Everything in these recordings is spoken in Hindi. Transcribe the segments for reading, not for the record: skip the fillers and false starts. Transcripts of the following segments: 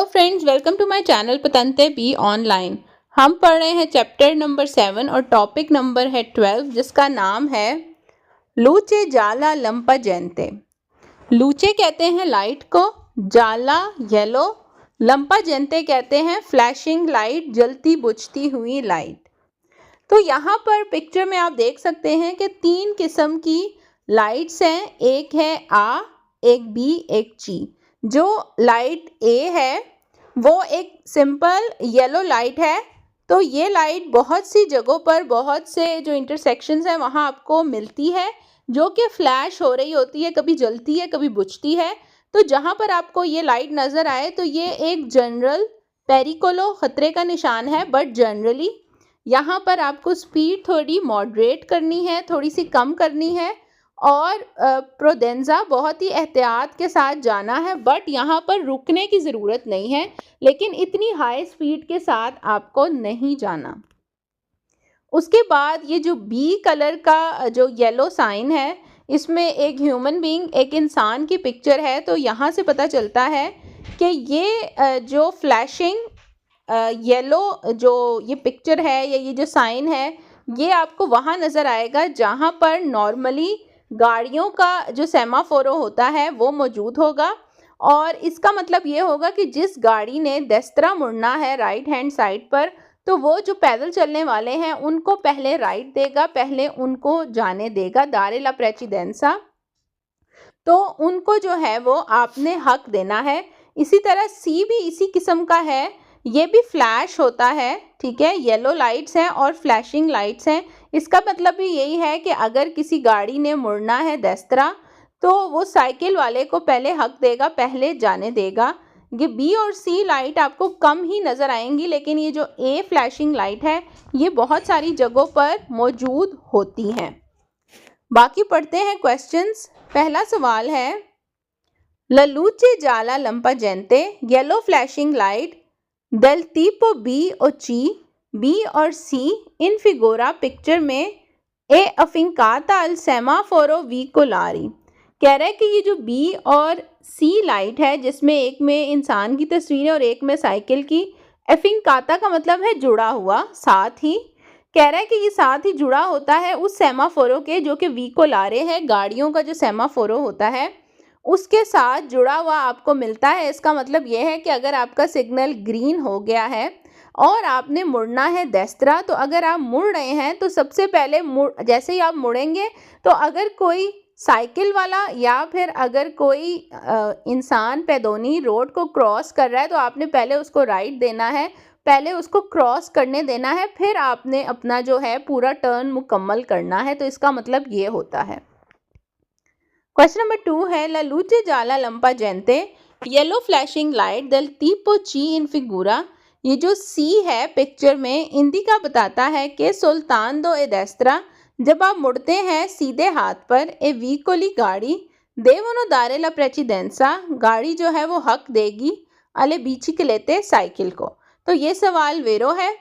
Hello friends, welcome to my channel पतंते बी ऑनलाइन। हम पढ़ रहे हैं चैप्टर नंबर 7 और टॉपिक नंबर है 12, जिसका नाम है लूचे जाला लंपा जैंते। लूचे कहते हैं लाइट को, जाला येलो, लंपा जैंते कहते हैं फ्लैशिंग लाइट, जलती बुझती हुई लाइट। तो यहाँ पर पिक्चर में आप देख सकते हैं कि 3 किस्म की लाइट्स हैं। एक है आ, एक बी, एक ची। जो लाइट ए है वो एक सिंपल येलो लाइट है। तो ये लाइट बहुत सी जगहों पर, बहुत से जो इंटरसेक्शंस हैं वहाँ आपको मिलती है, जो कि फ्लैश हो रही होती है, कभी जलती है कभी बुझती है। तो जहाँ पर आपको ये लाइट नज़र आए तो ये एक जनरल पेरिकोलो खतरे का निशान है, बट जनरली यहाँ पर आपको स्पीड थोड़ी मॉडरेट करनी है, थोड़ी सी कम करनी है, और प्रोडेंजा बहुत ही एहतियात के साथ जाना है। बट यहाँ पर रुकने की ज़रूरत नहीं है, लेकिन इतनी हाई स्पीड के साथ आपको नहीं जाना। उसके बाद ये जो बी कलर का जो येलो साइन है, इसमें एक ह्यूमन बीइंग, एक इंसान की पिक्चर है। तो यहाँ से पता चलता है कि ये जो फ्लैशिंग येलो जो ये पिक्चर है या ये जो साइन है, ये आपको वहाँ नज़र आएगा जहाँ पर नॉर्मली गाड़ियों का जो सेमाफोरो होता है वो मौजूद होगा। और इसका मतलब ये होगा कि जिस गाड़ी ने देस्त्रा मुड़ना है राइट हैंड साइड पर, तो वो जो पैदल चलने वाले हैं उनको पहले राइट देगा, पहले उनको जाने देगा, दारे ला प्रेसिडेंसा। तो उनको जो है वो आपने हक देना है। इसी तरह सी भी इसी किस्म का है, ये भी फ्लैश होता है, ठीक है, येलो लाइट्स हैं और फ्लैशिंग लाइट्स हैं। इसका मतलब भी यही है कि अगर किसी गाड़ी ने मुड़ना है देस्त्रा, तो वो साइकिल वाले को पहले हक देगा, पहले जाने देगा। ये बी और सी लाइट आपको कम ही नज़र आएंगी, लेकिन ये जो ए फ्लैशिंग लाइट है ये बहुत सारी जगहों पर मौजूद होती हैं। बाकी पढ़ते हैं क्वेश्चंस। पहला सवाल है, ललूचे जाला लंपा जैंते yellow flashing light del tipo B o C, B और C इन फिगोरा पिक्चर में ए अफिंकाता अल सेमाफोरो विकोलारी। कह रहा है कि ये जो B और C लाइट है, जिसमें एक में इंसान की तस्वीर है और एक में साइकिल की, अफिंकाता का मतलब है जुड़ा हुआ, साथ ही। कह रहा है कि ये साथ ही जुड़ा होता है उस सेमाफोरो के जो कि विकोलारे है, गाड़ियों का जो सेमाफोरो होता है उसके साथ जुड़ा हुआ आपको मिलता है। इसका मतलब यह है कि अगर आपका सिग्नल ग्रीन हो गया है और आपने मुड़ना है देस्त्रा, तो अगर आप मुड़ रहे हैं तो सबसे पहले जैसे ही आप मुड़ेंगे तो अगर कोई साइकिल वाला या फिर अगर कोई इंसान पैदोनी रोड को क्रॉस कर रहा है तो आपने पहले उसको राइट देना है, पहले उसको क्रॉस करने देना है, फिर आपने अपना जो है पूरा टर्न मुकम्मल करना है। तो इसका मतलब ये होता है। क्वेश्चन नंबर 2 है, ला लूचे जाला लंपा जैंते yellow flashing light del tipo ची इन फिगूरा। ये जो सी है पिक्चर में, इंडिका बताता है कि सुल्तान दो ए देस्त्रा, जब आप मुड़ते हैं सीधे हाथ पर, ए वीकोली गाड़ी देवनो दारे ला प्रेसिडेंसा, गाड़ी जो है वो हक देगी अले बीची के लेते साइकिल को। तो ये सवाल वेरो है।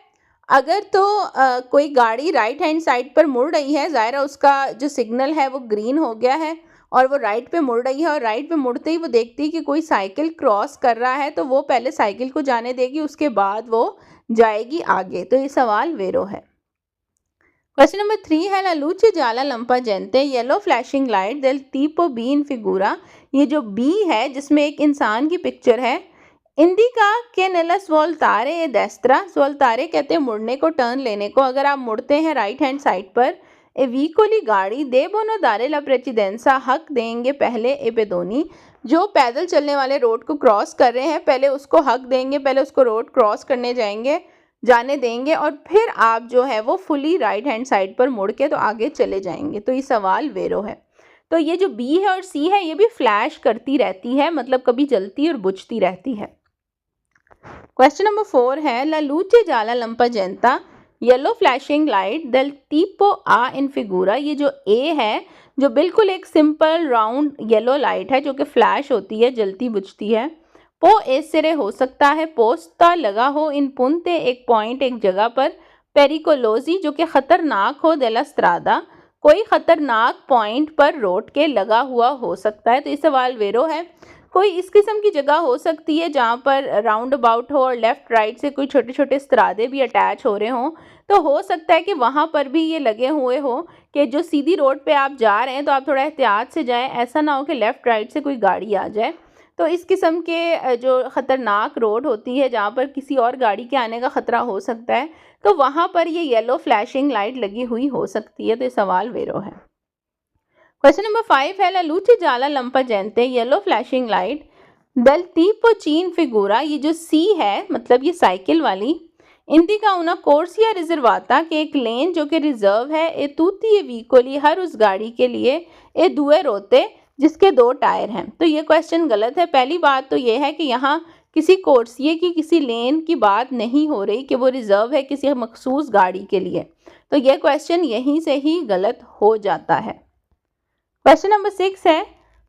अगर तो कोई गाड़ी राइट हैंड साइड पर मुड़ रही है, ज़ाहिर है उसका जो सिग्नल है वो ग्रीन हो गया है और वो राइट पे मुड़ रही है, और राइट पे मुड़ते ही वो देखती है कि कोई साइकिल क्रॉस कर रहा है, तो वो पहले साइकिल को जाने देगी, उसके बाद वो जाएगी आगे। तो ये सवाल वेरो है। क्वेश्चन नंबर 3 है, ला लूचे जाला लंपा जैंते yellow flashing light del tipo B इन फिगूरा। ये जो बी है जिसमें एक इंसान की पिक्चर है, इंडिका के नेला स्वोल्तारे ए देस्त्रा, स्वोल्तारे कहते हैं मुड़ने को, टर्न लेने को। अगर आप मुड़ते हैं राइट हैंड साइड पर, ए वीकोली गाड़ी दे बोनो दारे ला प्रेसिडेंसा, हक देंगे पहले ए पेदोनी, जो पैदल चलने वाले रोड को क्रॉस कर रहे हैं पहले उसको हक देंगे, पहले उसको रोड क्रॉस करने जाने देंगे, और फिर आप जो है वो फुली राइट हैंड साइड पर मुड़ के तो आगे चले जाएंगे। तो ये सवाल वेरो है। तो ये जो बी है और सी है ये भी फ्लैश करती रहती है, मतलब कभी जलती और बुझती रहती है। क्वेश्चन नंबर 4 है, ला लूचे जाला लंपा जैंता yellow flashing light del tipo A इन फिगूरा। ये जो ए है जो बिल्कुल एक सिंपल राउंड येलो लाइट है जो कि फ्लैश होती है, जलती बुझती है। पो एस सिरे हो सकता है पोस्ता लगा हो इन पुनते, एक पॉइंट एक जगह पर, पेरिकोलोजी जो कि ख़तरनाक हो देला स्त्रादा, कोई ख़तरनाक पॉइंट पर रोड के लगा हुआ हो सकता है। तो ये सवाल वेरो है। कोई इस किस्म की जगह हो सकती है जहाँ पर राउंड अबाउट हो और लेफ़्ट राइट से कोई छोटे छोटे स्तरादे भी अटैच हो रहे हों, तो हो सकता है कि वहाँ पर भी ये लगे हुए हो कि जो सीधी रोड पे आप जा रहे हैं तो आप थोड़ा एहतियात से जाएं, ऐसा ना हो कि लेफ़्ट राइट से कोई गाड़ी आ जाए। तो इस किस्म के जो ख़तरनाक रोड होती है जहाँ पर किसी और गाड़ी के आने का ख़तरा हो सकता है, तो वहाँ पर ये येलो फ्लैशिंग लाइट लगी हुई हो सकती है। तो ये सवाल वेरो है। क्वेश्चन नंबर 5 है ला लूचे जाला लंपा जैनते येलो फ्लैशिंग लाइट दल tipo चीन फिगूरा। ये जो सी है मतलब ये साइकिल वाली इंडिका उना कोर्सिया रिजर्वाता के एक लेन जो कि रिजर्व है ए तूती ए वीकोली हर उस गाड़ी के लिए ए दुए रोते जिसके 2 टायर हैं। तो ये क्वेश्चन गलत है। पहली बात तो ये है कि यहाँ किसी कोर्सिए की किसी लेन की बात नहीं हो रही कि वो रिजर्व है किसी मखसूस गाड़ी के लिए। तो ये क्वेश्चन यहीं से ही गलत हो जाता है। क्वेश्चन नंबर 6 है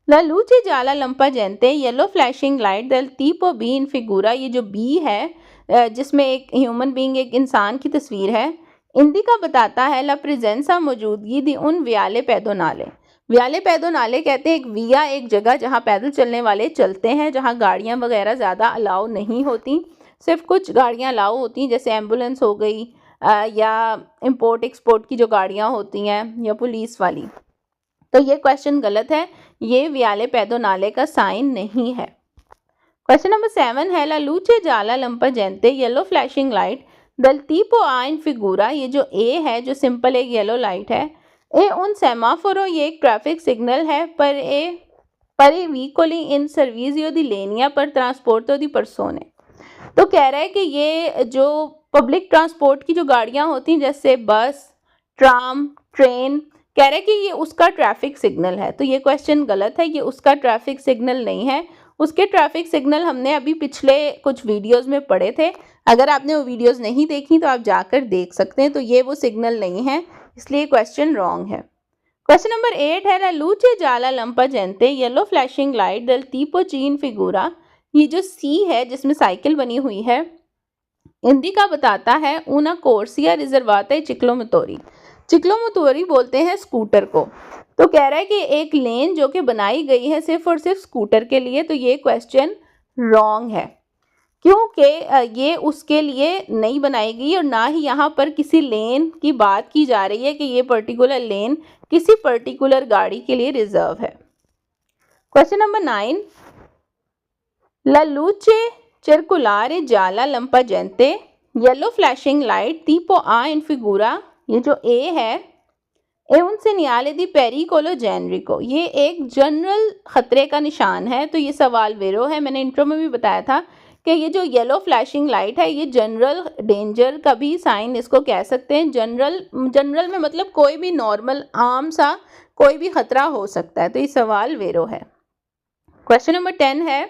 ला लूचे जाला लंपा जैनते येलो फ्लैशिंग लाइट दल tipo बी इन फिगूरा। ये जो बी है जिसमें एक ह्यूमन बीइंग एक इंसान की तस्वीर है, इंडिका बताता है ला प्रेजेंसा मौजूदगी दी उन व्याले पैदोनाले। व्याले पैदोनाले कहते हैं एक विया एक जगह जहाँ पैदल चलने वाले चलते हैं, जहाँ गाड़ियाँ वगैरह ज़्यादा अलाउ नहीं होती, सिर्फ कुछ गाड़ियाँ अलाउ होती हैं जैसे एम्बुलेंस हो गई या इम्पोर्ट एक्सपोर्ट की जो गाड़ियाँ होती हैं या पुलिस वाली। तो ये क्वेश्चन गलत है, ये व्याले पैदोनाले का साइन नहीं है। क्वेश्चन नंबर 7 है ला लूचे जाला लंपा जैनते येलो फ्लैशिंग लाइट दल tipo आ इन फिगूरा। ये जो ए है जो सिंपल एक येलो लाइट है, ए उन सेमाफोरो ये एक ट्रैफिक सिग्नल है पर ए वीकोली इन सर्विसियो दी लेनिया पर ट्रांसपोर्टो दी परसोने। तो कह रहा है कि ये जो पब्लिक ट्रांसपोर्ट की जो गाड़ियाँ होती हैं जैसे बस, ट्राम, ट्रेन, कह रहा है कि ये उसका ट्रैफिक सिग्नल है। तो ये क्वेश्चन गलत है, ये उसका ट्रैफिक सिग्नल नहीं है। उसके ट्रैफिक सिग्नल हमने अभी पिछले कुछ वीडियोस में पढ़े थे, अगर आपने वो वीडियोस नहीं देखी तो आप जाकर देख सकते हैं। तो ये वो सिग्नल नहीं है, इसलिए क्वेश्चन रॉन्ग है। क्वेश्चन नंबर 8 है ला लूचे जाला लंपा जैनते येलो फ्लैशिंग लाइट दल tipo चीन फिगूरा। ये जो सी है जिसमें साइकिल बनी हुई है, इंडिका बताता है ऊना कोर्सिया रिजर्वाता चिक्लोमतोरी। चिक्लोमतोरी बोलते हैं स्कूटर को। तो कह रहा है कि एक लेन जो कि बनाई गई है सिर्फ और सिर्फ स्कूटर के लिए। तो ये क्वेश्चन रॉन्ग है क्योंकि ये उसके लिए नहीं बनाई गई और ना ही यहाँ पर किसी लेन की बात की जा रही है कि ये पर्टिकुलर लेन किसी पर्टिकुलर गाड़ी के लिए रिजर्व है। क्वेश्चन नंबर 9 ला लूचे circolare जाला लंपा जैनते येलो फ्लैशिंग लाइट tipo आ इन फिगूरा। ये जो ए है ए उन सेनियाले दी पेरिकोलो जेनरिको, ये एक जनरल खतरे का निशान है। तो ये सवाल वेरो है। मैंने इंट्रो में भी बताया था कि ये जो येलो फ्लैशिंग लाइट है ये जनरल डेंजर का भी साइन इसको कह सकते हैं। जनरल में मतलब कोई भी नॉर्मल आम सा कोई भी खतरा हो सकता है। तो ये सवाल वेरो है। क्वेश्चन नंबर 10 है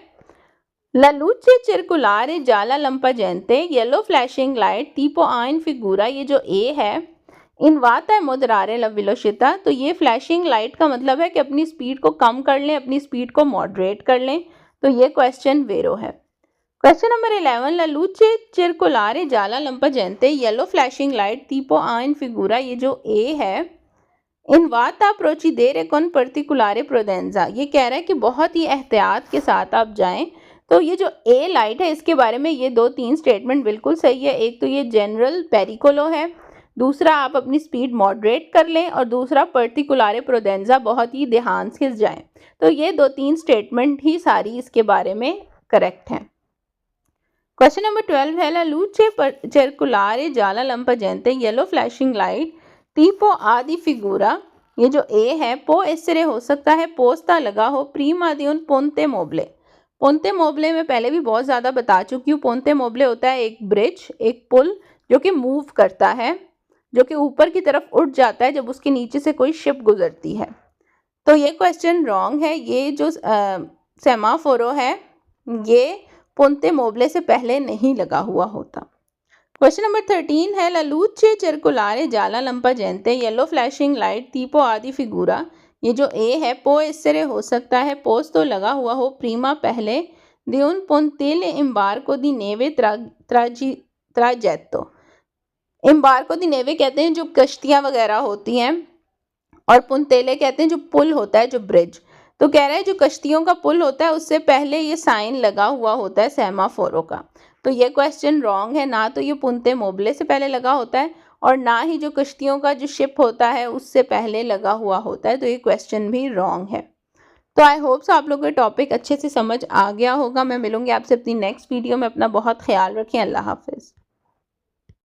ला लूचे circolare जाला लंपा जैनते येलो फ्लैशिंग लाइट tipo आ इन फिगूरा। ये जो ए है इनवाता मोदरारे ला वेलोसिता। तो ये फ्लैशिंग लाइट का मतलब है कि अपनी स्पीड को कम कर लें, अपनी स्पीड को मॉडरेट कर लें। तो ये क्वेश्चन वेरो है। क्वेश्चन नंबर 11 ला लूचे circolare जाला लंपा जैनते येलो फ्लैशिंग लाइट tipo आ इन फिगूरा। ये जो ए है इनवाता प्रोचिदेरे con particolare prudenza। ये कह रहा है कि बहुत ही एहतियात के साथ आप जाएं। तो ये जो ए लाइट है इसके बारे में ये 2-3 स्टेटमेंट बिल्कुल सही है। एक तो ये जनरल पेरिकोलो है, दूसरा आप अपनी स्पीड मॉडरेट कर लें और दूसरा पर्टिकुलारे प्रोडेंजा बहुत ही ध्यान से जाएं। तो ये 2-3 स्टेटमेंट ही सारी इसके बारे में करेक्ट हैं। क्वेश्चन नंबर 12 है ला लूचे circolare जाला लंपा जैनते येलो फ्लैशिंग लाइट tipo आदि फिगूरा। ये जो ए है पो एसरे हो सकता है पोस्ता लगा हो प्रीम आदि उन पोंते मोबले। पोंते मोबले में पहले भी बहुत ज़्यादा बता चुकी हूँ। पोंते मोबले होता है एक ब्रिज, एक पुल जो कि मूव करता है, जो कि ऊपर की तरफ उठ जाता है जब उसके नीचे से कोई शिप गुजरती है। तो ये क्वेश्चन रॉन्ग है। ये जो सेमाफोरो है ये पोंते मोबले से पहले नहीं लगा हुआ होता। क्वेश्चन नंबर 13 है ला लूचे circolare जाला लंपा जैनते येलो फ्लैशिंग लाइट tipo आदि फिगूरा। ये जो ए है पो एसरे हो सकता है पोस तो लगा हुआ हो प्रीमा पहले दे उन पोंतेले इम्बार्को दी नेवे ट्राजेत्तो। इम्बार्को दी नेवे कहते हैं जो कश्तियाँ वगैरह होती हैं और पुंतेले कहते हैं जो पुल होता है, जो ब्रिज। तो कह रहा है जो कश्तियों का पुल होता है उससे पहले ये साइन लगा हुआ होता है सेमाफोरों का। तो ये क्वेश्चन रॉन्ग है, ना तो ये पुनते मोबले से पहले लगा होता है और ना ही जो कश्तियों का जो शिप होता है उससे पहले लगा हुआ होता है। तो ये क्वेश्चन भी रॉन्ग है। तो आई होप सो आप लोगों को टॉपिक अच्छे से समझ आ गया होगा। मैं मिलूंगी आपसे अपनी नेक्स्ट वीडियो में। अपना बहुत ख्याल रखें। अल्लाह हाफिज़।